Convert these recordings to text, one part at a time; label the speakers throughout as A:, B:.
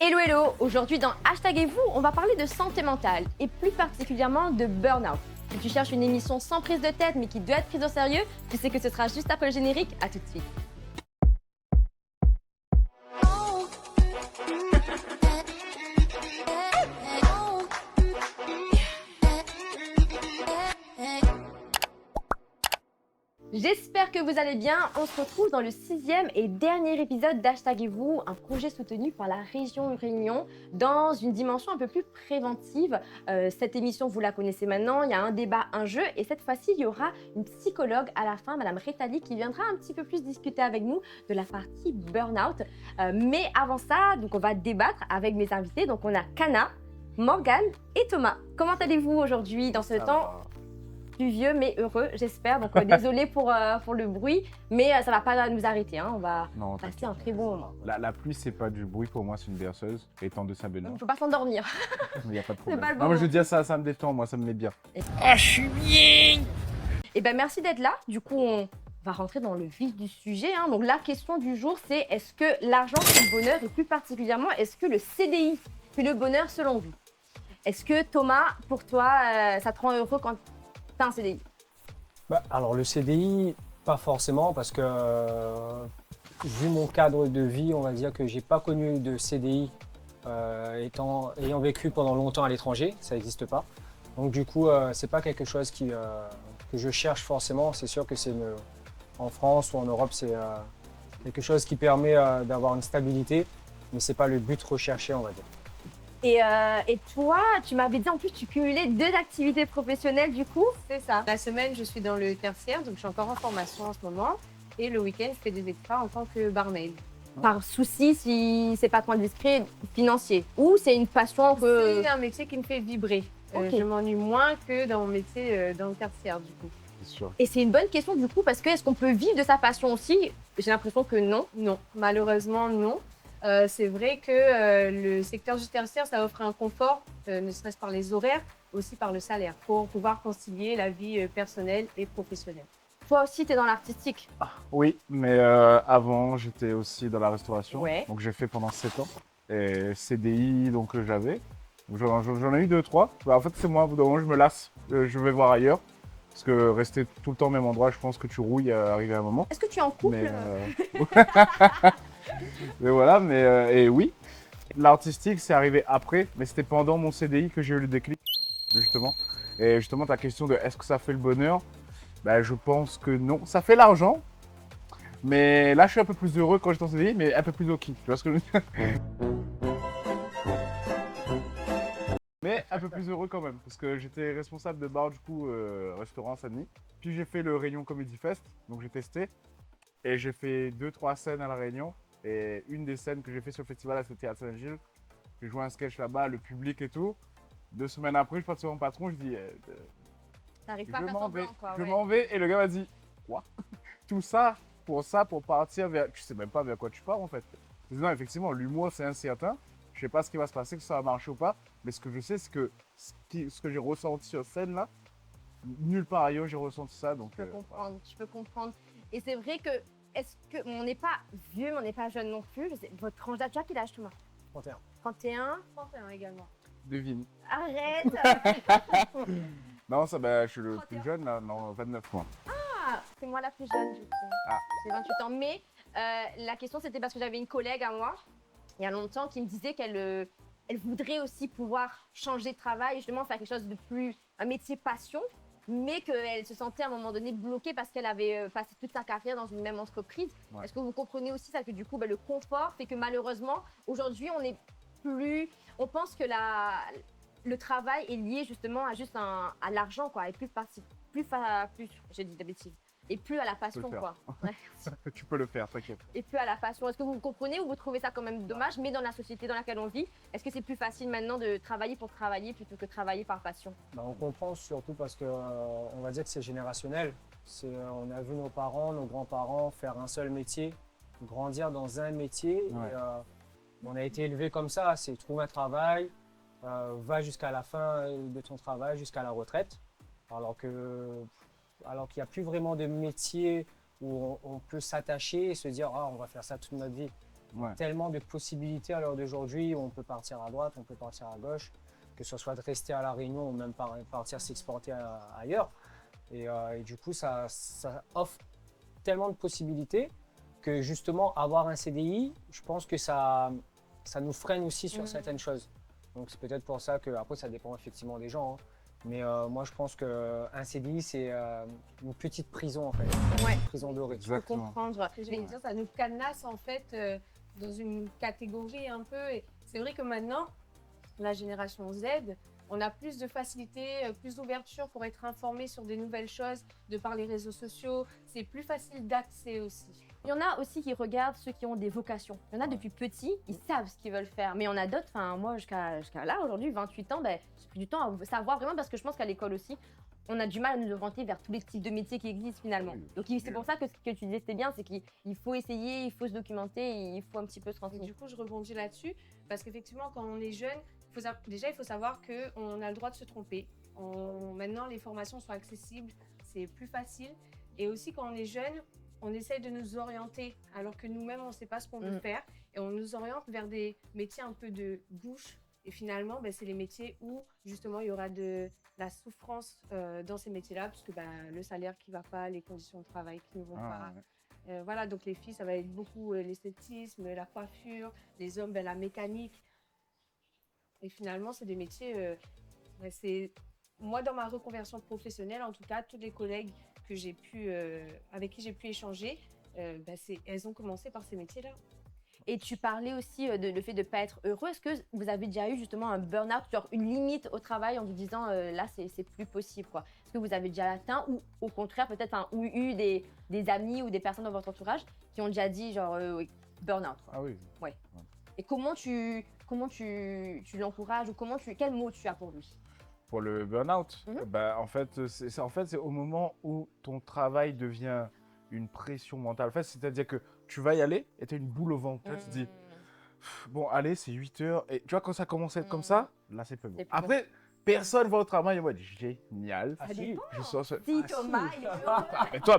A: Hello hello, aujourd'hui dans Hashtag et vous, on va parler de santé mentale et plus particulièrement de burn-out. Si tu cherches une émission sans prise de tête mais qui doit être prise au sérieux, tu sais que ce sera juste après le générique, à tout de suite. J'espère que vous allez bien. On se retrouve dans le 6e et dernier épisode d'Hashtag et vous, un projet soutenu par la région Réunion dans une dimension un peu plus préventive. Cette émission, vous la connaissez maintenant, il y a un débat, un jeu et cette fois-ci, il y aura une psychologue à la fin, Madame Rétali, qui viendra un petit peu plus discuter avec nous de la partie burn-out. Mais avant ça, donc on va débattre avec mes invités. Donc on a Kana, Morgane et Thomas. Comment allez-vous aujourd'hui dans ce temps pluvieux mais heureux, j'espère. Donc désolé pour le bruit, mais ça va pas nous arrêter. Hein. On va passer un très bon moment.
B: La pluie, c'est pas du bruit pour moi, c'est une berceuse. Étant de Saint-Benoît.
A: Il ne faut pas s'endormir.
B: Il n'y a pas de problème.
A: Pas le bon
B: non, mais je veux
A: moment.
B: dire, ça me détend, moi, ça me met bien.
C: Ah, je suis bien!
A: Et ben merci d'être là. Du coup, on va rentrer dans le vif du sujet. Hein. Donc la question du jour, c'est est-ce que l'argent fait le bonheur et plus particulièrement, est-ce que le CDI fait le bonheur selon vous? Est-ce que Thomas, pour toi, ça te rend heureux quand tu as un CDI?
D: Alors le CDI, pas forcément parce que vu mon cadre de vie, on va dire que j'ai pas connu de CDI ayant vécu pendant longtemps à l'étranger, ça n'existe pas. Donc du coup, c'est pas quelque chose que je cherche forcément. C'est sûr que en France ou en Europe, c'est quelque chose qui permet d'avoir une stabilité, mais c'est pas le but recherché, on va dire.
A: Et toi, tu m'avais dit en plus, tu cumulais 2 activités professionnelles du coup, c'est ça?
E: La semaine, je suis dans le tertiaire, donc je suis encore en formation en ce moment. Et le week-end, je fais des extras en tant que barmaid.
A: Par souci, si c'est pas trop indiscret, financier. Ou c'est une passion que...
E: C'est un métier qui me fait vibrer.
A: Ok.
E: Je m'ennuie moins que dans mon métier dans le tertiaire, du coup.
B: C'est sûr.
A: Et c'est une bonne question du coup, parce que est-ce qu'on peut vivre de sa passion aussi? J'ai l'impression que non.
E: Non, malheureusement, non. C'est vrai que le secteur du tertiaire, ça offre un confort, ne serait-ce par les horaires, aussi par le salaire, pour pouvoir concilier la vie personnelle et professionnelle.
A: Toi aussi, tu es dans l'artistique.
B: Oui, mais avant, j'étais aussi dans la restauration.
A: Ouais.
B: Donc, j'ai fait pendant 7 ans. Et CDI, donc, j'avais. J'en ai eu 2-3. En fait, c'est moi, au bout d'un moment, je me lasse. Je vais voir ailleurs. Parce que rester tout le temps au même endroit, je pense que tu rouilles arrivé à un moment.
A: Est-ce que tu es en couple?
B: Mais voilà, et oui, l'artistique, c'est arrivé après, mais c'était pendant mon CDI que j'ai eu le déclic, justement. Et justement, ta question de est-ce que ça fait le bonheur? Je pense que non. Ça fait l'argent, mais là, je suis un peu plus heureux quand j'étais en CDI, mais un peu plus ok. Tu vois ce que je veux dire? Mais un peu plus heureux quand même, parce que j'étais responsable de bar, du coup, restaurant à Saint-Denis. Puis j'ai fait le Réunion Comedy Fest, donc j'ai testé. Et j'ai fait 2-3 scènes à La Réunion. Et une des scènes que j'ai fait sur le festival, c'était à Saint-Gilles. J'ai joué un sketch là-bas, le public et tout. 2 semaines après, je passe sur mon patron, je dis
A: T'arrives pas à
B: je
A: faire
B: m'en vais,
A: semblant, quoi.
B: je
A: Ouais.
B: m'en vais. Et le gars m'a dit quoi? Tout ça, pour partir vers. Tu sais même pas vers quoi tu pars en fait. Je dis, non, effectivement, l'humour c'est incertain. Je sais pas ce qui va se passer, que ça va marcher ou pas. Mais ce que je sais, c'est que ce que j'ai ressenti sur scène là, nulle part ailleurs j'ai ressenti ça. Donc,
A: Je peux comprendre, je peux comprendre. Et c'est vrai que, est-ce que on n'est pas vieux, mais on n'est pas jeune non plus. Votre tranche d'âge, tu as quel âge, Thomas?
D: 31.
A: 31.
E: 31 également.
B: devine.
A: Arrête.
B: Non, ça, je suis le plus jeune là, non, 29 mois.
A: Ah, c'est moi la plus jeune, du coup.
B: Ah.
A: J'ai 28 ans. Mais la question, c'était parce que j'avais une collègue à moi, il y a longtemps, qui me disait qu'elle elle voudrait aussi pouvoir changer de travail, justement faire quelque chose de plus, un métier passion, mais qu'elle se sentait à un moment donné bloquée parce qu'elle avait passé toute sa carrière dans une même entreprise.
B: Ouais.
A: Est-ce que vous comprenez aussi ça, que du coup, le confort fait que malheureusement, aujourd'hui, on pense que le travail est lié justement à l'argent, quoi, et j'ai dit des bêtises, et plus à la passion,
B: faire.
A: quoi. Ouais.
B: Tu peux le faire, t'inquiète.
A: Et plus à la passion. Est-ce que vous comprenez ou vous trouvez ça quand même dommage, mais dans la société dans laquelle on vit, est-ce que c'est plus facile maintenant de travailler pour travailler plutôt que travailler par passion?
D: On comprend surtout parce que on va dire que c'est générationnel. On a vu nos parents, nos grands-parents faire un seul métier, grandir dans un métier.
B: Ouais.
D: Et, on a été élevé comme ça, c'est trouve un travail, va jusqu'à la fin de ton travail, jusqu'à la retraite. Alors qu'il n'y a plus vraiment de métier où on peut s'attacher et se dire on va faire ça toute notre vie.
B: Ouais.
D: Tellement de possibilités à l'heure d'aujourd'hui où on peut partir à droite, on peut partir à gauche, que ce soit de rester à La Réunion ou même partir s'exporter ailleurs. Et du coup, ça offre tellement de possibilités que justement, avoir un CDI, je pense que ça nous freine aussi sur certaines choses. Donc c'est peut-être pour ça que, après ça dépend effectivement des gens, hein. Mais moi je pense qu'un CDI c'est une petite prison en fait,
A: Ouais.
D: une prison dorée.
A: Je peux comprendre.
E: Ce que j'allais dire, ça nous cadenasse en fait dans une catégorie un peu. Et c'est vrai que maintenant, la génération Z, on a plus de facilité, plus d'ouverture pour être informé sur des nouvelles choses de par les réseaux sociaux. C'est plus facile d'accès aussi.
A: Il y en a aussi qui regardent ceux qui ont des vocations. Il y en a depuis petit, ils savent ce qu'ils veulent faire. Mais il y en a d'autres, enfin moi jusqu'à là, aujourd'hui, 28 ans, ben, j'ai pris du temps à savoir vraiment parce que je pense qu'à l'école aussi, on a du mal à nous orienter vers tous les types de métiers qui existent finalement.
B: Oui.
A: Donc c'est pour ça que ce que tu disais c'était bien, c'est qu'il faut essayer, il faut se documenter, il faut un petit peu se
E: Et
A: renseigner.
E: du coup, je rebondis là-dessus parce qu'effectivement, quand on est jeune, déjà, il faut savoir qu'on a le droit de se tromper. Maintenant, les formations sont accessibles, c'est plus facile. Et aussi, quand on est jeune, on essaye de nous orienter alors que nous-mêmes, on ne sait pas ce qu'on veut faire. Et on nous oriente vers des métiers un peu de bouche. Et finalement, ben, c'est les métiers où, justement, il y aura de la souffrance dans ces métiers-là, puisque ben, le salaire qui ne va pas, les conditions de travail qui ne vont pas. Voilà, donc les filles, ça va être beaucoup l'esthétisme, la coiffure, les hommes, ben, la mécanique. Et finalement, c'est des métiers, moi, dans ma reconversion professionnelle, en tout cas, tous les collègues que avec qui j'ai pu échanger, ben, elles ont commencé par ces métiers-là.
A: Et tu parlais aussi de le fait de ne pas être heureux. Est-ce que vous avez déjà eu justement un burn-out, genre une limite au travail en vous disant là c'est plus possible quoi. Est-ce que vous avez déjà atteint ou au contraire peut-être ou eu des amis ou des personnes dans votre entourage qui ont déjà dit genre oui, burn-out quoi.
B: Ah oui.
A: Et comment tu l'encourages ou quel mot tu as pour lui?
B: Pour le burn-out, bah, en fait, c'est au moment où ton travail devient une pression mentale. En fait, c'est-à-dire que tu vas y aller et tu as une boule au ventre. Tu vois, tu te dis, bon, allez, c'est 8 heures. Et tu vois, quand ça commence à être comme ça, là, c'est pas bon.
A: C'est plus
B: Après, personne va au travail et moi, génial.
D: Ah, si.
B: Je sens ce...
A: Si Thomas, il est heureux.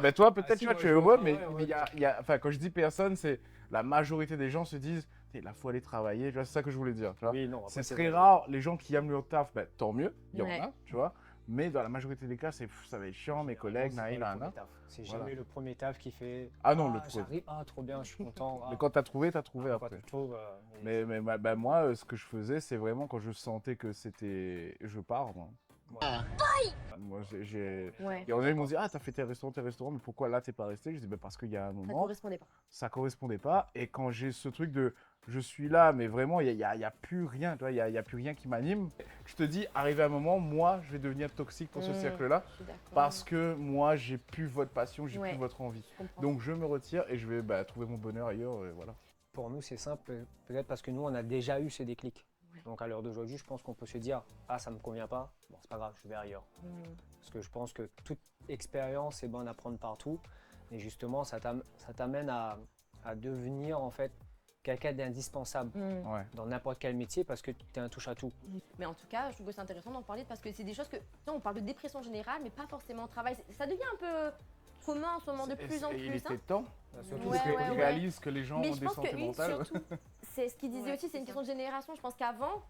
B: Mais toi peut-être,
D: Ah, si,
B: tu vois,
D: moi,
B: tu es
D: je
B: heureux,
D: vois,
B: mais
D: ouais,
B: il y a, enfin, quand je dis personne, c'est la majorité des gens se disent, il faut aller travailler. Tu vois, c'est ça que je voulais dire. Tu vois.
D: Oui, non, après,
B: C'est très
D: vrai.
B: rare, les gens qui aiment leur taf, ben, tant mieux, il y en
A: Ouais.
B: a, tu vois. Mais dans la majorité des cas, ça va être chiant, mes collègues,
D: C'est pas le
B: naïla.
D: premier taf. C'est
B: Voilà.
D: jamais le premier taf qui fait.
B: Ah non, le premier.
D: j'arrive, trop bien, je suis content.
B: Mais quand t'as trouvé
D: quand
B: après.
D: tu trouves,
B: Mais bah, moi, ce que je faisais, c'est vraiment quand je sentais que c'était. Je pars, moi.
D: ouais.
B: Moi, j'ai.
A: Ouais.
B: Il y en a qui m'ont dit, ah, t'as fait tes restaurants, mais pourquoi là, t'es pas resté? Je dis, bah, parce qu'il y a un
A: Ça ne
B: moment,
A: correspondait pas.
B: ça correspondait pas. Et quand j'ai ce truc de je suis là, mais vraiment, il y a plus rien, tu vois, il y a plus rien qui m'anime. Je te dis, arrivé à un moment, moi, je vais devenir toxique pour ce cercle-là.
A: Je suis d'accord.
B: Parce que moi, j'ai plus votre passion, j'ai
A: Ouais.
B: plus votre envie.
A: Je comprends.
B: Donc, je me retire et je vais trouver mon bonheur ailleurs, et voilà.
D: Pour nous, c'est simple, peut-être parce que nous, on a déjà eu ce déclic.
A: Ouais.
D: Donc à l'heure d'aujourd'hui, je pense qu'on peut se dire, ah, ça me convient pas, bon, c'est pas grave, je vais ailleurs. Parce que je pense que toute expérience est bonne à prendre partout. Et justement, ça t'amène à devenir en fait quelqu'un d'indispensable
B: Ouais.
D: dans n'importe quel métier parce que tu es un touche-à-tout.
A: Mais en tout cas, je trouve que c'est intéressant d'en parler parce que c'est des choses que, tu sais, on parle de dépression générale, mais pas forcément au travail. Ça devient un peu commun en ce moment de plus en
B: Et
A: plus.
B: il
A: hein.
B: était temps.
D: Surtout
A: Ouais,
D: que-
A: ouais,
B: Ils
A: ouais.
B: réalisent que les gens
A: Mais
B: ont
A: je
B: des
A: pense que
B: santé
A: oui,
B: mentales.
E: Surtout,
A: C'est ce qu'il disait
E: Ouais,
A: aussi, c'est une
E: c'est
A: question de génération. Je pense qu'avant,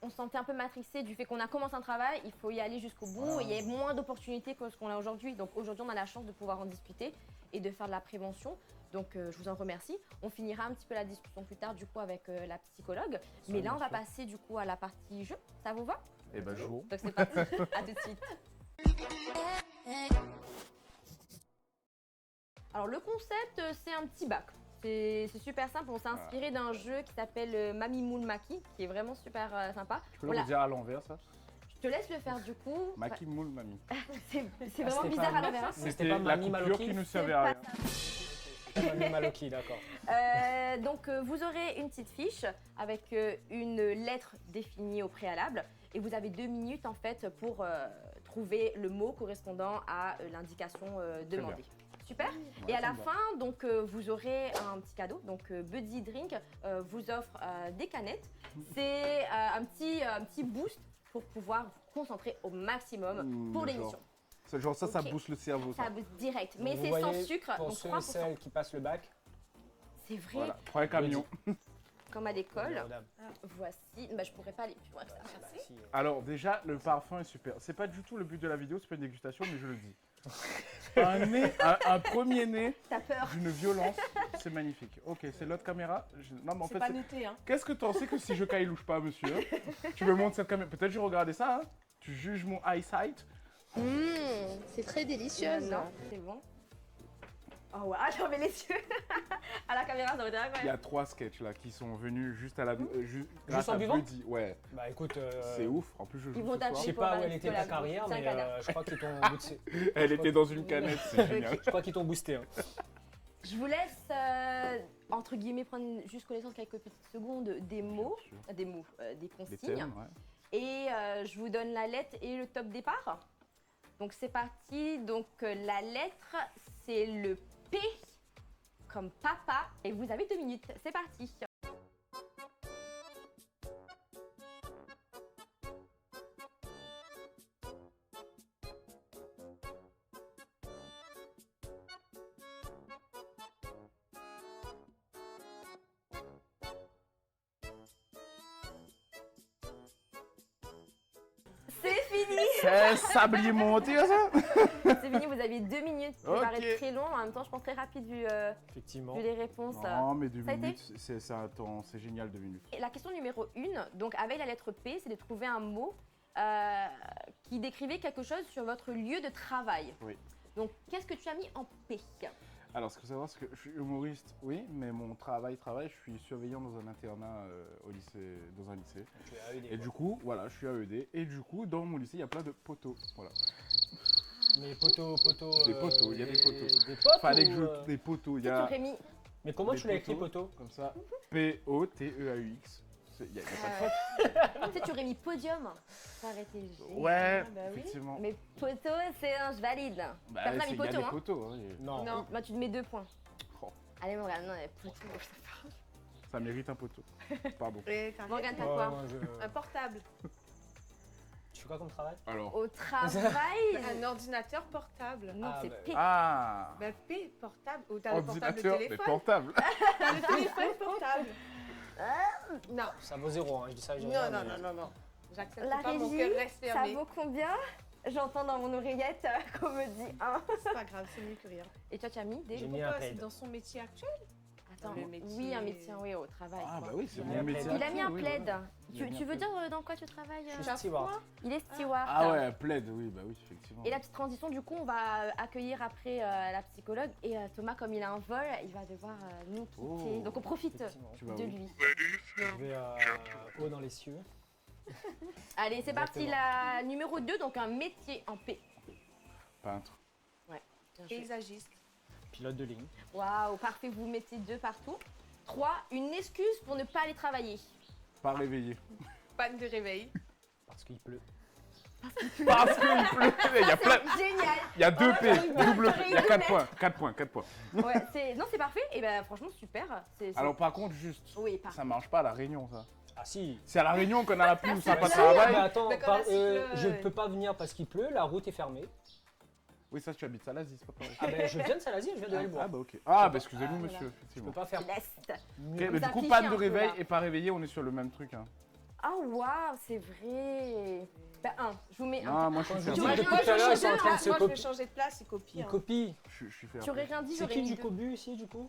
A: on se sentait un peu matrixé du fait qu'on a commencé un travail, il faut y aller jusqu'au bout et il y a moins d'opportunités que ce qu'on a aujourd'hui. Donc aujourd'hui, on a la chance de pouvoir en discuter et de faire de la prévention. Donc je vous en remercie. On finira un petit peu la discussion plus tard du coup avec la psychologue. Mais là, on va passer du coup à la partie jeu. Ça vous va?
B: Et ben, jour.
A: Donc c'est parti. À tout de suite. Alors le concept, c'est un petit bac. C'est super simple. On s'est inspiré d'un jeu qui s'appelle Mami Moule Maki, qui est vraiment super sympa.
B: Tu peux
A: Voilà.
B: le dire à l'envers, ça?
A: Je te laisse le faire du coup.
B: Maki moule mamie.
A: C'est vraiment
D: c'était
A: bizarre
D: pas-
A: à l'envers. hein.
D: C'était pas
B: la
D: Mami
B: coupure
D: Maloki,
B: qui nous
A: c'est
B: servait à
A: pas
B: rien.
D: Mami Maloki, d'accord.
A: Donc vous aurez une petite fiche avec une lettre définie au préalable et vous avez 2 minutes en fait pour trouver le mot correspondant à l'indication demandée. Super. Et à la fin, donc vous aurez un petit cadeau. Donc Buddy Drink vous offre des canettes. C'est un petit boost pour pouvoir vous concentrer au maximum pour l'émission.
B: Genre ça
A: Ok.
B: booste le cerveau.
A: Ça booste direct, mais
D: Vous
A: c'est
D: voyez,
A: sans sucre,
D: Pour
A: donc
D: ceux et
A: 3%.
D: celles qui passent le bac,
A: C'est vrai,
B: Voilà, prends un camion.
A: comme à l'école.
D: Madame.
A: Voici, bah, je pourrais pas aller plus loin que ça.
D: Merci.
B: Alors déjà, le parfum est super. C'est pas du tout le but de la vidéo, c'est pas une dégustation, mais je le dis. Un premier nez
A: T'as peur?
B: d'une violence, c'est magnifique. Ok, c'est l'autre caméra. Non, mais en
E: C'est
B: fait,
E: pas noté, hein.
B: qu'est-ce que t'en sais que si je louche pas, monsieur? Tu me montres cette caméra. Peut-être je regardais ça, hein. Tu juges mon eyesight.
A: C'est très délicieux. Non, c'est bon. Oh ouais, ah, j'en mets les yeux. À la caméra, ça aurait été
B: Il y
A: incroyable.
B: a 3 sketchs là qui sont venus juste à la. grâce
D: en
B: à
D: buvant
B: Buddy. Ouais,
D: Bah écoute,
B: c'est ouf. En plus, je joue
A: Ils vont
B: ce
A: taper.
B: soir.
D: je sais
A: Pour
D: pas où
A: avoir
D: elle était ta
A: la-
D: carrière,
A: c'est un
D: mais
A: canard.
D: je crois qu'ils t'ont boosté.
B: Elle était dans une canette, c'est génial.
D: Je crois qu'ils t'ont boosté. Hein.
A: Je vous laisse, entre guillemets, prendre juste connaissance quelques petites secondes des mots, des
B: Les
A: consignes.
B: thèmes, ouais.
A: Et je vous donne la lettre et le top départ. Donc c'est parti. Donc la lettre, c'est le P comme papa. Et vous avez 2 minutes. C'est parti. C'est fini.
B: C'est sablier monté, ça?
A: C'est fini, vous avez 2 minutes. Ça
B: Ok.
A: paraît très long, en même temps je pense très rapide
D: Effectivement.
A: vu les réponses.
B: Non, mais 2
A: Ça a été
B: minutes, c'est un temps, c'est génial 2 minutes.
A: Et la question numéro 1, donc avec la lettre P, c'est de trouver un mot qui décrivait quelque chose sur votre lieu de travail.
B: Oui.
A: Donc qu'est-ce que tu as mis en P?
B: Alors, ce qu'il faut savoir, c'est que je suis humoriste, oui, mais mon travail, je suis surveillant dans un internat au lycée, dans un lycée.
D: Tu es AED,
B: Et
D: quoi.
B: du coup, voilà, je suis AED. Et du coup, dans mon lycée, il y a plein de poteaux. Voilà.
D: Mais poteaux.
B: Des poteaux, il y a des poteaux.
D: Des potes
B: Fallait que
D: ou,
B: je. Des poteaux, il y
A: Tu
B: a.
A: aurais mis.
D: Mais comment
B: des
D: tu l'as écrit
B: poteaux,
D: poteau?
B: Comme ça. P-O-T-E-A-U-X. Il n'y a pas de faute.
A: Tu sais, tu aurais mis podium. Ça aurait été génial.
B: Ouais,
A: Bah oui.
B: effectivement.
A: Mais poteau, c'est un, je valide.
B: Bah,
A: Personne n'a
B: il
A: mis
B: y a
A: poteau,
B: des
A: hein.
B: poteaux. Hein,
D: Non.
E: Non.
A: Moi, tu te mets 2 points.
B: Oh.
A: Allez, Morgane, non, poteau.
B: Ça mérite un poteau. Pardon.
E: Et t'arrêtes.
A: Morgane, t'as
D: Ouais,
A: quoi?
D: moi,
E: Un portable.
D: Tu fais quoi comme travail?
B: Alors.
A: Au travail.
E: Un ordinateur portable.
A: Non,
D: Ah,
A: c'est
D: bah,
A: P.
B: Ah
E: Bah, P, portable. Ou t'as le portable de
B: Ordinateur, mais
E: téléphone.
B: portable.
E: T'as le téléphone portable. Non.
D: Ça vaut 0, hein. Je dis ça, je dis
E: Non,
D: rien,
E: non,
D: mais-
E: non, non. J'accepte
A: La
E: pas, mon
A: régie,
E: cœur reste
A: ça
E: fermé.
A: vaut combien? J'entends dans mon oreillette qu'on me dit 1.
E: C'est pas grave, c'est mieux que rien.
A: Et toi, tu as mis des...
D: J'ai mis un
E: Pourquoi? C'est
D: plaid.
E: dans son métier actuel?
A: Attends,
E: Le métier-
A: oui, un métier, oui, au travail.
B: Ah,
A: quoi.
B: bah oui, c'est
D: Il
B: mon
D: a
B: métier.
D: plaid.
A: Il a mis un
B: oui,
A: plaid.
B: voilà. Il a mis
A: Tu
B: un
A: veux
B: plaid.
A: dire dans quoi tu travailles
D: Je suis
E: Chaque
D: steward.
E: fois.
A: Il est steward.
B: Ah ouais, plaid, oui, bah oui, effectivement.
A: Et la petite transition, du coup, on va accueillir après la psychologue. Et Thomas, comme il a un vol, il va devoir nous quitter.
B: Oh.
A: Donc on profite
D: Effectivement.
B: Tu vas
A: de
B: où
A: lui.
D: Je vais haut dans les cieux.
A: Allez, c'est parti,
D: Exactement.
A: la numéro 2, donc un métier en P.
B: Peintre.
A: Bien joué.
E: Paysagiste.
D: Pilote de ligne.
A: Waouh, parfait, vous mettez 2 partout. 3, une excuse pour ne pas aller travailler.
B: Pas réveillé.
E: Panne de réveil.
D: Parce qu'il pleut.
B: Parce qu'il pleut. Il y a plein.
A: Génial.
B: Il y a 2 P,
A: j'aurais
B: double P. Il y a
A: dû
B: 4
A: mettre.
B: points. 4 points, 4 points.
A: Ouais, non, c'est parfait. Et ben franchement, super.
B: Alors, par contre, juste,
A: Oui, parfait.
B: ça marche pas à La Réunion, ça.
D: Ah si.
B: C'est à La Réunion qu'on a la pluie où ça pas de
D: Ah, mais
B: travail.
D: attends,
E: D'accord, la
D: je ne
E: cycle,
D: peux pas venir parce qu'il pleut, la route est fermée.
B: Oui, ça, tu habites Salazie, c'est pas pareil.
D: Ah ben je viens de Salazie, je viens de
B: Ah,
D: Libourg.
B: bah ok. Ah, bah excusez-nous,
A: Ah,
B: monsieur,
D: Je
B: effectivement.
D: peux pas faire
A: Leste.
B: Ok,
D: mieux.
B: mais du coup,
A: affichez
B: panne
A: un
B: de
A: peu,
B: réveil
A: là.
B: et pas réveillé, on est sur le même truc. Hein.
A: Ah waouh, c'est vrai. Bah 1, je vous mets un.
B: Non, moi, je
D: Quand
B: suis
D: je
A: Tu
D: dis
A: aurais
B: fermé.
D: depuis tout à l'heure, ils sont en train de
E: Moi,
D: se
E: je vais
D: copier.
E: changer de place, il copie.
D: Ils
E: hein.
D: copient.
B: Je suis fait
A: Tu aurais rien dit,
D: C'est
A: j'aurais
D: qui
A: mis
D: du
A: 2.
D: cobu ici du coup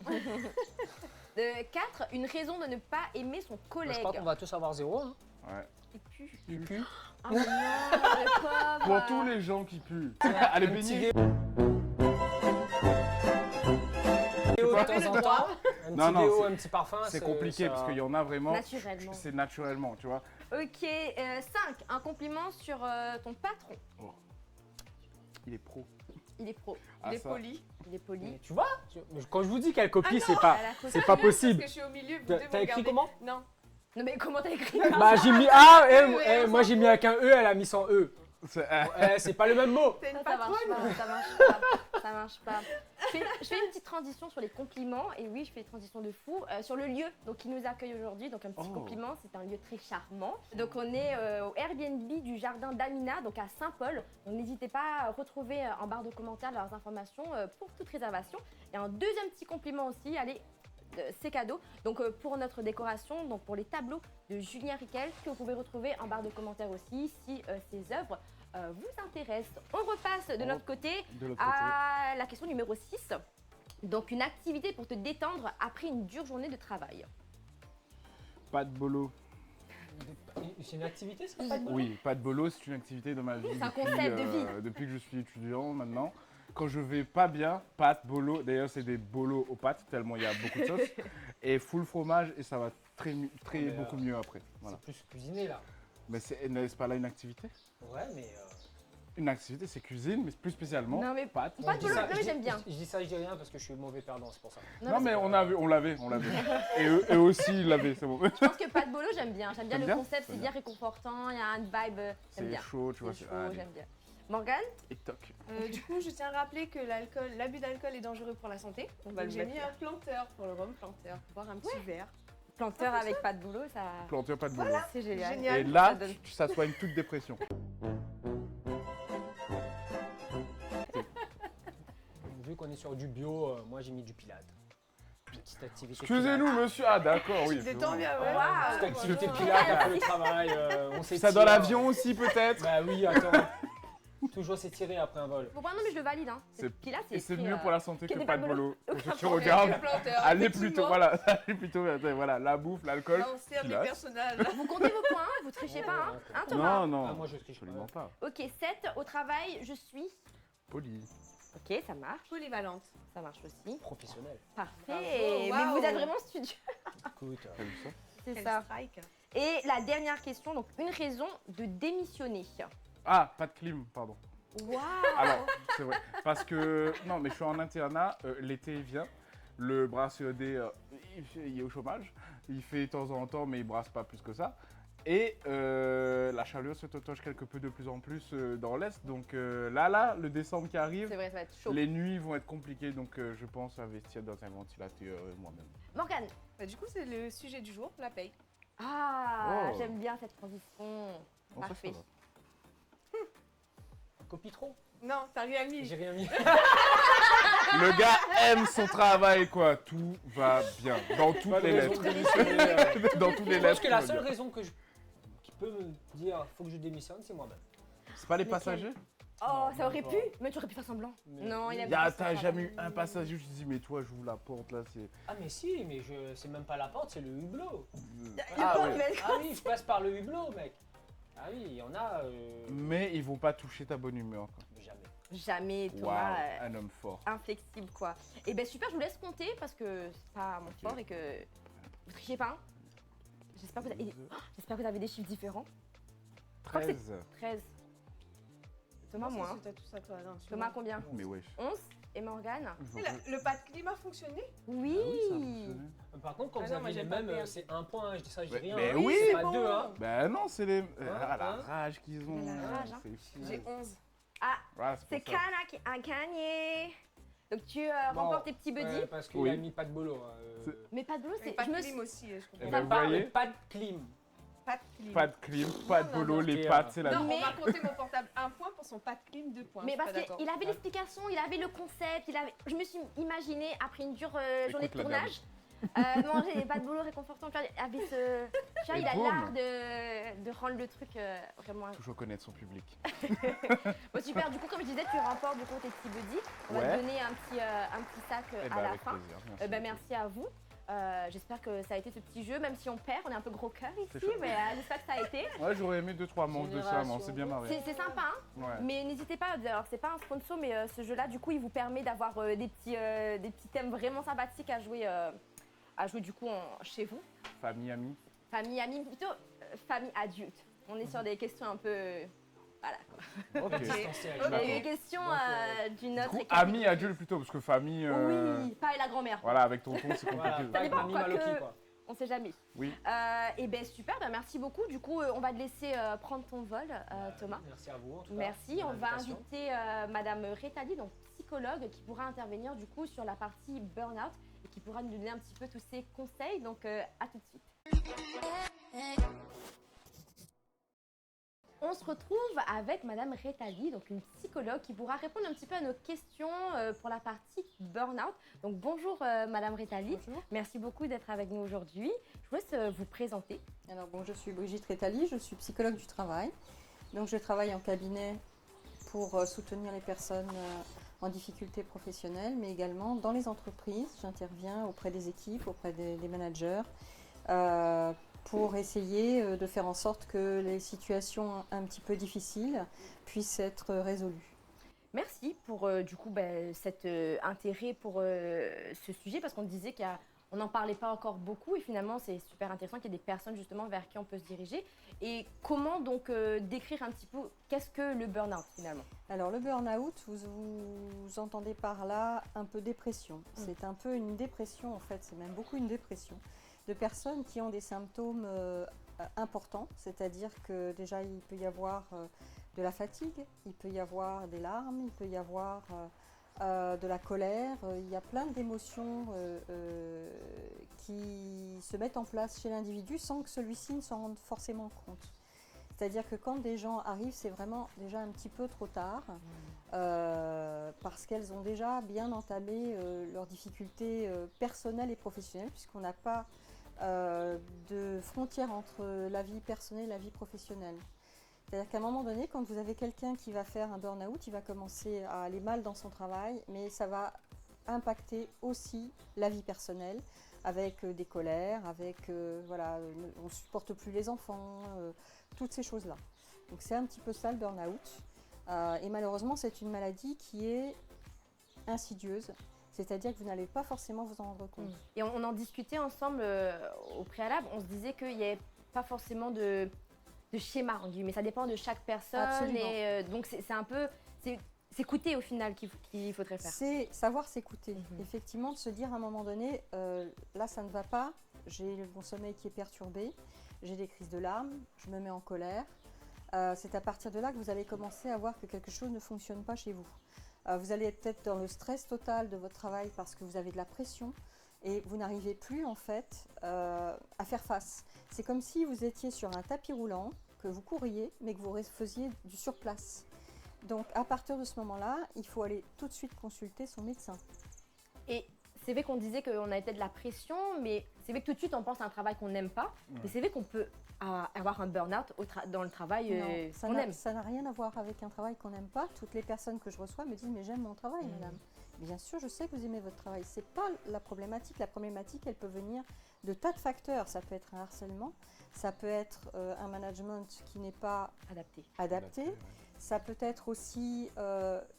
A: 4, une raison de ne pas aimer son
D: Je
A: collègue.
D: crois qu'on va tous avoir 0. Hein.
B: Ouais.
A: Il pue.
D: Du cul.
A: Ah non, le pauvre.
B: Pour tous les gens qui puent. Allez,
D: Un petit
B: baigner.
D: déo de
E: avez
D: temps
E: le
D: en
E: droit.
D: temps. Un
B: Non,
D: petit
B: non,
D: déo,
B: c'est-
D: un petit parfum.
B: C'est compliqué
D: ça-
B: parce qu'il y en a vraiment.
A: Naturellement.
B: C'est naturellement, tu vois.
A: Ok, 5, un compliment sur ton patron.
B: Il est pro.
A: Il est pro,
B: Ah,
E: Il est
B: ça.
E: poli.
A: il est poli.
D: Mais tu vois quand je vous dis qu'elle copie, c'est
A: Elle
D: pas,
A: a copié.
D: c'est pas
E: Parce
D: possible.
E: que je suis au milieu, vous
D: T'as
E: devez
D: t'as écrit
E: regarder.
D: comment
E: Non.
A: Non mais comment t'as écrit
D: Bah j'ai mis A,
E: on
D: moi j'ai mis avec un E, elle a mis sans E.
B: C'est-
D: C'est pas le même mot.
E: T'es une
A: Ça marche
E: patronne.
A: pas, ça marche pas, ça marche pas. Je fais une petite transition sur les compliments, et oui, je fais une transition de fou, sur le lieu donc, qui nous accueille aujourd'hui, donc un petit
B: Oh.
A: compliment, c'est un lieu très charmant. Donc on est au Airbnb du jardin d'Amina, donc à Saint-Paul, donc n'hésitez pas à retrouver en barre de commentaires leurs informations pour toute réservation. Et un deuxième petit compliment aussi, allez, c'est cadeau. Donc pour notre décoration, donc pour les tableaux de Julien Riquel, que vous pouvez retrouver en barre de commentaires aussi si ces œuvres vous intéressent. On repasse de notre côté
B: De l'autre côté.
A: à la question numéro 6. Donc une activité pour te détendre après une dure journée de travail.
B: Pas de bolo.
D: C'est une activité, ça, pas de bolo?
B: Oui, pas de bolo, c'est une activité dans ma vie.
A: C'est un
B: depuis,
A: concept de vie.
B: Depuis que je suis étudiant maintenant. Quand je vais pas bien, pâtes, bolo. D'ailleurs, c'est des bolos aux pâtes, tellement il y a beaucoup de sauce. Et full fromage, et ça va très
D: Mais,
B: beaucoup mieux après. Voilà.
D: C'est plus cuisiné, là.
B: Mais n'est-ce pas là une activité?
D: Ouais, mais...
B: Une activité, c'est cuisine, mais plus spécialement
A: Non, mais
B: pâtes.
A: Pas de
D: je dis
A: bolo,
D: ça-
A: non, mais
D: je dis-
A: j'aime bien.
D: Je dis ça, je dis rien parce que je suis mauvais perdant, c'est pour ça.
B: Non, mais on l'avait. Et eux aussi, ils l'avaient, c'est bon.
A: Je pense que pas de bolo, j'aime bien. J'aime bien
B: T'aimes
A: le
B: bien?
A: concept, c'est
B: J'aime
A: bien réconfortant, il y a une vibe, j'aime
B: C'est
A: bien.
B: chaud, tu vois.
A: C'est
B: c'est-
A: chaud,
B: allez,
A: j'aime bien. Morgane,
B: TikTok.
E: Du coup, je tiens à rappeler que l'abus d'alcool est dangereux pour la santé.
A: On va
E: Donc,
A: le
E: j'ai
A: mettre
E: mis un planteur pour le rhum planteur, pour boire un petit verre.
A: planteur avec pas de boulot, ça.
B: Planteur, pas de bolo.
A: C'est génial.
E: Génial.
B: Et là,
A: Ça donne-
B: ça soigne toute dépression.
D: Vu qu'on est sur du bio, moi j'ai mis du pilate. Petite activité.
B: Excusez-nous, monsieur. Ah, d'accord, oui.
E: Tu te détends bien, ouais.
A: Waouh.
D: Petite activité
E: Wow.
D: pilate après le travail, on s'étire.
B: Ça dans l'avion aussi, peut-être.
D: Bah oui, attends. Toujours s'étirer après un vol.
A: Bon, bah non, mais je le valide. Hein.
B: C'est-
A: Pilates,
B: Et c'est
A: écrit,
B: mieux pour la santé
A: qu'il y
B: que
A: ait
B: pas
A: des
B: de
A: pas de
B: bolo. Pour ceux qui
E: Le
B: regardent,
E: planteur,
B: allez plutôt,
E: effectivement.
B: voilà, allez plutôt, voilà, la bouffe, l'alcool.
E: Là, on sert des
B: Pilates.
E: personnages.
A: Vous comptez vos points, vous trichez pas, hein, hein, Thomas.
B: Non, non.
D: Ah, moi je triche
B: Absolument pas.
A: Ok, 7, au travail, je suis.
B: Poli.
A: Ok, ça marche,
E: Polyvalente.
A: ça marche aussi.
D: Professionnel.
A: Parfait.
E: Bravo,
A: Mais
E: waouh.
A: vous êtes vraiment studieux.
D: Écoute,
B: T'as vu ça?
A: C'est
E: Quel
A: ça.
E: strike.
A: Et la dernière question, donc une raison de démissionner.
B: Ah, pas de clim, pardon.
A: Waouh.
B: Alors, c'est vrai. Parce que, non, mais je suis en internat, l'été vient. Le bras CED, il est au chômage. Il fait de temps en temps, mais il brasse pas plus que ça. Et la chaleur se totoche quelque peu de plus en plus dans l'Est. Donc là, le décembre qui arrive,
A: C'est vrai, ça va être chaud.
B: les nuits vont être compliquées. Donc je pense investir dans un ventilateur moi-même.
A: Morgane.
E: Bah, du coup, c'est le sujet du jour, la paye.
A: Ah,
B: Oh.
A: j'aime bien cette transition.
B: Bon, ça
A: Parfait.
B: va.
D: copie trop.
E: Non, t'as rien mis.
D: J'ai rien mis.
B: Le gars aime son travail, quoi. Tout va bien. Dans toutes
D: Pas de
B: les
D: raison
B: lettres.
D: de démissionner,
B: Dans toutes les
D: Je pense
B: lettres.
D: que
B: tout
D: la
B: va
D: seule
B: bien.
D: raison qui peut me dire faut que je démissionne, c'est moi-même.
B: C'est pas les
A: Mais
B: passagers?
A: Oh,
D: Non,
A: ça aurait
D: non,
A: pu,
D: non.
A: mais tu aurais pu faire semblant.
D: Mais-
A: Non, il a
B: T'as jamais eu un passager, je te dis, mais toi, j'ouvre la porte là, c'est.
D: Ah mais si, mais c'est même pas la porte, c'est le hublot.
B: Ah,
A: pauvre,
B: ouais.
A: mais-
D: Ah oui, je passe par le hublot, mec. Ah oui, il y en a.
B: Mais ils vont pas toucher ta bonne humeur, quoi.
D: Jamais.
A: Jamais,
B: Waouh,
A: Thomas.
B: un homme fort.
A: Inflexible, quoi. Et ben super, je vous laisse compter parce que c'est pas mon fort et que vous trichez pas. Hein. J'espère que vous avez... Oh, j'espère que vous avez des chiffres différents. crois que c'est-
B: 13.
A: 13. Thomas, moins.
E: T'as tout ça, toi. Non,
A: Thomas, combien?
B: Mais wesh.
A: 11. Et Morgane?
E: Le pas de climat a fonctionné.
A: Oui.
B: Ah oui, ça a fonctionné.
D: Par contre, quand
E: Ah
D: vous
E: non, moi,
D: avez les
E: j'aime pas
D: mêmes,
E: perdre.
D: c'est un point, je dis ça, je dis
B: Mais-
D: rien.
B: mais
D: hein.
B: oui,
D: c'est
E: c'est
D: pas
E: bon.
D: deux, hein.
B: Ben non, c'est les. Ah, la
D: hein.
B: rage qu'ils ont.
A: Mais la rage, hein.
B: C'est fou.
E: J'ai 11.
A: Ah,
B: Ouais,
A: c'est
B: pour ça.
A: Kana qui a gagné. Donc tu
D: Bon,
A: remportes tes petits buddies.
D: ouais, parce qu'il
B: Oui.
D: a mis pas de boulot. hein,
B: C'est-
A: Mais pas de boulot,
E: Et
A: c'est...
E: pas
A: je
E: de
A: me
E: clim
A: suis-
E: aussi, je comprends.
B: Eh
D: Pas,
B: ben, vous
D: pas,
B: voyez
D: pas de clim.
E: Pas de clim.
B: Pas de clim, pas de
E: Non, non,
B: bolo,
E: non.
B: les
D: Et,
B: pattes, c'est la
E: Non,
A: Mais-
E: on va compter mon portable 1 point pour son pas de clim 2 points.
A: Mais
E: je suis
A: parce
E: pas d'accord.
A: qu'il avait l'explication, il avait le concept, je me suis imaginé après une dure journée de
B: Écoute la
A: tournage, manger pas de boulot réconfortant, tu vois, avec ce... Tu vois,
B: Et
A: il a
B: boum.
A: l'art de rendre le truc vraiment...
B: Toujours connaître son public.
A: Bon, super, du coup comme je disais, tu remportes du coup tes petits buddies. On va
B: Ouais.
A: te donner un petit sac
B: Eh
A: à
B: ben,
A: la
B: avec
A: fin.
B: plaisir. Merci.
A: Merci à vous. J'espère que ça a été ce petit jeu, même si on perd, on est un peu gros cœur
B: C'est
A: ici,
B: chaud.
A: mais j'espère que ça a été.
B: Ouais, j'aurais aimé 2-3 manches de ça, mais on s'est bien marré.
A: C'est sympa, hein.
B: Ouais.
A: Mais n'hésitez pas, alors c'est pas un sponsor, mais ce jeu-là, du coup, il vous permet d'avoir des petits thèmes vraiment sympathiques à jouer du coup chez vous.
B: Famille, amis.
A: Famille, amis, plutôt famille adulte. On est sur des questions un peu... Voilà.
B: Ok.
D: Distanciel,
E: Ok.
A: Il y a
D: d'accord.
A: des questions
D: Donc,
A: d'une
B: Du
A: autre
B: coup,
A: équipe.
B: amis, adultes plutôt, parce que famille.
A: Oui, pas la grand-mère.
B: Voilà, avec tonton, c'est
D: Voilà,
B: compliqué.
D: pas
A: dépend,
D: avec Mamie
A: quoi
D: Maloki,
A: que-
D: quoi.
A: On sait jamais.
B: Oui.
A: Et ben super, ben merci beaucoup. Du coup, on va te laisser prendre ton vol, Thomas.
D: Merci à vous, en tout cas.
A: Merci.
D: pour
A: On va
D: l'invitation.
A: inviter Madame Rétali, donc psychologue, qui pourra intervenir du coup sur la partie burn-out et qui pourra nous donner un petit peu tous ses conseils. Donc à tout de suite. On on se retrouve avec Madame Rétali, donc une psychologue qui pourra répondre un petit peu à nos questions pour la partie burn-out. Donc bonjour Madame Rétali,
F: Bonjour.
A: merci beaucoup d'être avec nous aujourd'hui. Je vous laisse vous présenter.
F: Alors bon, je suis Brigitte Rétali, je suis psychologue du travail. Donc je travaille en cabinet pour soutenir les personnes en difficulté professionnelle, mais également dans les entreprises. J'interviens auprès des équipes, auprès des managers, pour essayer de faire en sorte que les situations un petit peu difficiles puissent être résolues.
A: Merci pour du coup cet intérêt pour ce sujet parce qu'on disait qu'on n'en parlait pas encore beaucoup et finalement c'est super intéressant qu'il y ait des personnes justement vers qui on peut se diriger. Et comment donc décrire un petit peu qu'est-ce que le burn-out finalement?
F: Alors le burn-out, vous entendez par là un peu dépression. C'est un peu une dépression en fait, c'est même beaucoup une dépression de personnes qui ont des symptômes importants, c'est-à-dire que déjà il peut y avoir de la fatigue, il peut y avoir des larmes, il peut y avoir de la colère, il y a plein d'émotions qui se mettent en place chez l'individu sans que celui-ci ne s'en rende forcément compte. C'est-à-dire que quand des gens arrivent, c'est vraiment déjà un petit peu trop tard, parce qu'elles ont déjà bien entamé leurs difficultés personnelles et professionnelles, puisqu'on n'a pas de frontière entre la vie personnelle et la vie professionnelle. C'est-à-dire qu'à un moment donné, quand vous avez quelqu'un qui va faire un burn-out, il va commencer à aller mal dans son travail, mais ça va impacter aussi la vie personnelle, avec des colères, avec, voilà, on ne supporte plus les enfants, toutes ces choses-là. Donc c'est un petit peu ça le burn-out. Et malheureusement, c'est une maladie qui est insidieuse. C'est-à-dire que vous n'allez pas forcément vous en rendre compte.
A: Et on en discutait ensemble au préalable, on se disait qu'il n'y avait pas forcément de schéma, mais ça dépend de chaque personne.
F: Absolument.
A: Et donc c'est un peu, c'est s'écouter au final qu'il faudrait faire.
F: C'est savoir s'écouter. Effectivement, de se dire à un moment donné, là ça ne va pas, j'ai mon sommeil qui est perturbé, j'ai des crises de larmes, je me mets en colère. C'est à partir de là que vous allez commencer à voir que quelque chose ne fonctionne pas chez vous. Vous allez être peut-être dans le stress total de votre travail parce que vous avez de la pression et vous n'arrivez plus en fait à faire face. C'est comme si vous étiez sur un tapis roulant, que vous couriez mais que vous faisiez du surplace. Donc à partir de ce moment-là, il faut aller tout de suite consulter son médecin.
A: Et c'est vrai qu'on disait qu'on avait peut-être de la pression, mais c'est vrai que tout de suite on pense à un travail qu'on n'aime pas. Mais c'est vrai qu'on peut avoir un burn-out dans le travail qu'on aime.
F: Ça n'a rien à voir avec un travail qu'on n'aime pas. Toutes les personnes que je reçois me disent « mais j'aime mon travail, madame ». Bien sûr, je sais que vous aimez votre travail. Ce n'est pas la problématique. La problématique, elle peut venir de tas de facteurs. Ça peut être un harcèlement, ça peut être un management qui n'est pas adapté. Ça peut être aussi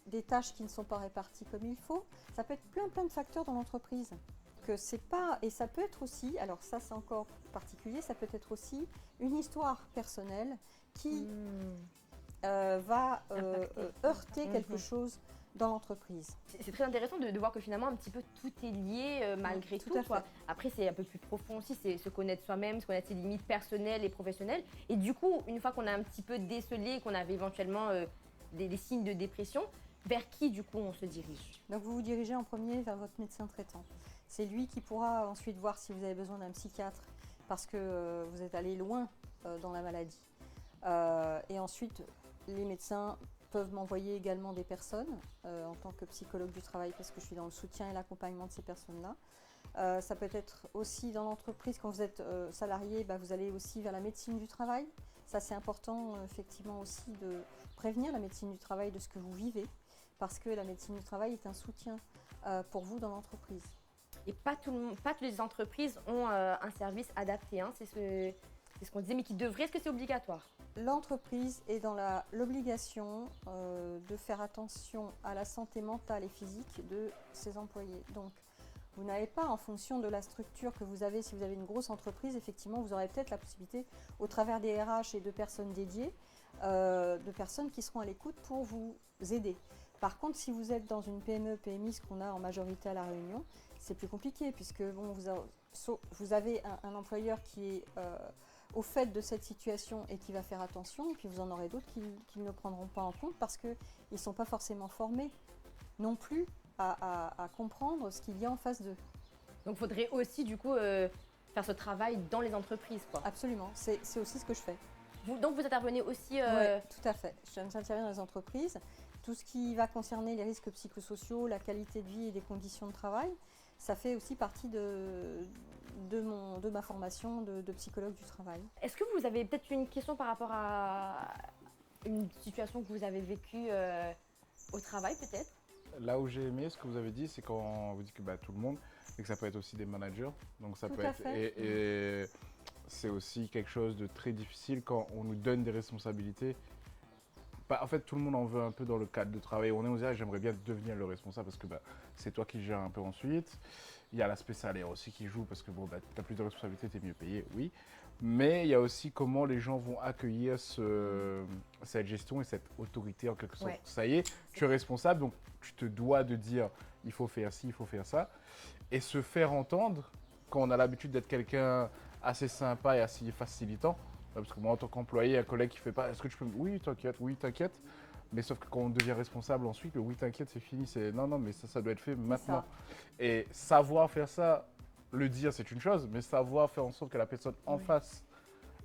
F: des tâches qui ne sont pas réparties comme il faut. Ça peut être plein de facteurs dans l'entreprise. Que c'est pas, et ça peut être aussi, alors ça c'est encore particulier, ça peut être aussi une histoire personnelle qui va heurter quelque chose dans l'entreprise.
A: C'est très intéressant de voir que finalement un petit peu tout est lié malgré tout. Quoi. Après c'est un peu plus profond aussi, c'est se connaître soi-même, se connaître ses limites personnelles et professionnelles. Et du coup, une fois qu'on a un petit peu décelé, qu'on avait éventuellement des signes de dépression, vers qui du coup on se dirige?
F: Donc vous vous dirigez en premier vers votre médecin traitant. C'est lui qui pourra ensuite voir si vous avez besoin d'un psychiatre parce que vous êtes allé loin dans la maladie. Et ensuite, les médecins peuvent m'envoyer également des personnes en tant que psychologue du travail parce que je suis dans le soutien et l'accompagnement de ces personnes-là. Ça peut être aussi dans l'entreprise, quand vous êtes salarié, vous allez aussi vers la médecine du travail. Ça c'est important effectivement aussi de prévenir la médecine du travail de ce que vous vivez parce que la médecine du travail est un soutien pour vous dans l'entreprise.
A: Et pas toutes les entreprises ont un service adapté, hein. C'est ce qu'on disait, mais qui devrait, est-ce que c'est obligatoire?
F: L'entreprise est dans l'obligation de faire attention à la santé mentale et physique de ses employés. Donc, vous n'avez pas, en fonction de la structure que vous avez, si vous avez une grosse entreprise, effectivement, vous aurez peut-être la possibilité, au travers des RH et de personnes dédiées, de personnes qui seront à l'écoute pour vous aider. Par contre, si vous êtes dans une PME, PMI, ce qu'on a en majorité à La Réunion, c'est plus compliqué puisque bon, vous avez un employeur qui est au fait de cette situation et qui va faire attention, et puis vous en aurez d'autres qui ne le prendront pas en compte parce qu'ils ne sont pas forcément formés non plus à comprendre ce qu'il y a en face d'eux.
A: Donc il faudrait aussi du coup faire ce travail dans les entreprises, quoi.
F: Absolument, c'est aussi ce que je fais.
A: Donc vous intervenez aussi.
F: Oui, tout à fait. J'interviens dans les entreprises. Tout ce qui va concerner les risques psychosociaux, la qualité de vie et des conditions de travail, ça fait aussi partie de ma formation de psychologue du travail.
A: Est-ce que vous avez peut-être une question par rapport à une situation que vous avez vécue au travail peut-être?
B: Là où j'ai aimé ce que vous avez dit, c'est quand on vous dit que tout le monde, et que ça peut être aussi des managers. Donc ça
F: Tout
B: peut
F: à
B: être
F: fait.
B: et c'est aussi quelque chose de très difficile quand on nous donne des responsabilités. En fait, tout le monde en veut un peu dans le cadre de travail. On dit, ah, j'aimerais bien devenir le responsable parce que c'est toi qui gères un peu ensuite. Il y a l'aspect salaire aussi qui joue parce que tu as plus de responsabilités, tu es mieux payé, oui. Mais il y a aussi comment les gens vont accueillir cette gestion et cette autorité en quelque sorte.
A: Ouais.
B: Ça y est, tu es responsable, donc tu te dois de dire il faut faire ci, il faut faire ça. Et se faire entendre quand on a l'habitude d'être quelqu'un assez sympa et assez facilitant. Parce que moi, en tant qu'employé, un collègue qui fait pas, est-ce que tu peux me... Oui, t'inquiète. Mais sauf que quand on devient responsable ensuite, le oui, t'inquiète, c'est fini. C'est non, mais ça doit être fait maintenant. Et savoir faire ça, le dire, c'est une chose, mais savoir faire en sorte que la personne en face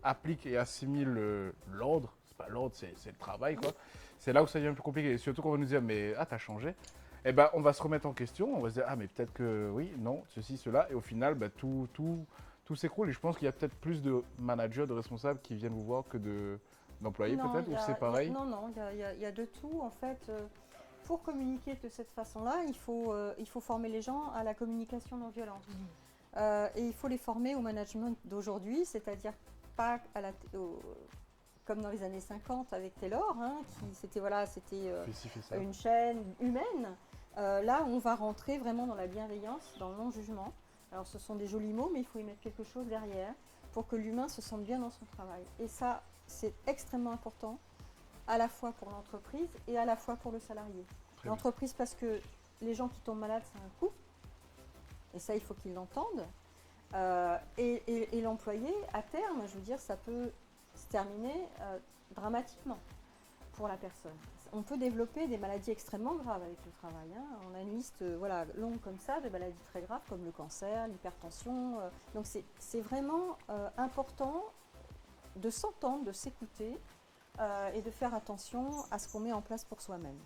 B: applique et assimile l'ordre, c'est pas l'ordre, c'est le travail, quoi. C'est là où ça devient un peu compliqué. Et surtout quand on va nous dire, mais t'as changé. Eh ben, on va se remettre en question, on va se dire, ah, mais peut-être que oui, non, ceci, cela. Et au final, tout s'écroule. Et je pense qu'il y a peut-être plus de managers, de responsables qui viennent vous voir que d'employés,
F: Non,
B: peut-être, ou c'est pareil?
F: Non, il y a de tout. En fait, pour communiquer de cette façon-là, il faut former les gens à la communication non violente. Et il faut les former au management d'aujourd'hui, c'est-à-dire pas comme dans les années 50 avec Taylor, c'était une chaîne humaine. Là, on va rentrer vraiment dans la bienveillance, dans le non-jugement. Alors, ce sont des jolis mots, mais il faut y mettre quelque chose derrière pour que l'humain se sente bien dans son travail. Et ça, c'est extrêmement important, à la fois pour l'entreprise et à la fois pour le salarié. L'entreprise, parce que les gens qui tombent malades, c'est un coût. Et ça, il faut qu'ils l'entendent. Et l'employé, à terme, je veux dire, ça peut se terminer dramatiquement pour la personne. On peut développer des maladies extrêmement graves avec le travail. On a une liste longue comme ça de maladies très graves comme le cancer, l'hypertension. Donc c'est vraiment important de s'entendre, de s'écouter et de faire attention à ce qu'on met en place pour soi-même.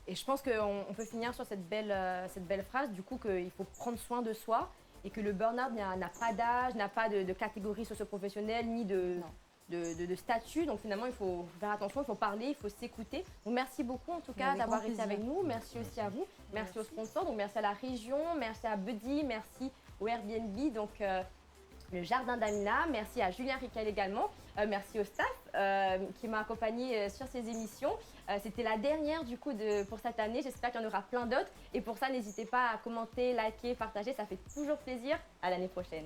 A: Et je pense qu'on peut finir sur cette belle phrase, du coup, qu'il faut prendre soin de soi et que le burn-out n'a pas d'âge, n'a pas de catégorie socio-professionnelle, ni de statut. Donc finalement, il faut faire attention, il faut parler, il faut s'écouter. Donc merci beaucoup en tout cas d'avoir été avec nous. Merci aussi à vous. Merci aux sponsors. Donc merci à la région, merci à Buddy, merci au Airbnb. Donc le Jardin d'Amina. Merci à Julien Riquel également. Merci au staff qui m'a accompagné sur ces émissions. C'était la dernière du coup pour cette année. J'espère qu'il y en aura plein d'autres. Et pour ça, n'hésitez pas à commenter, liker, partager. Ça fait toujours plaisir. À l'année prochaine.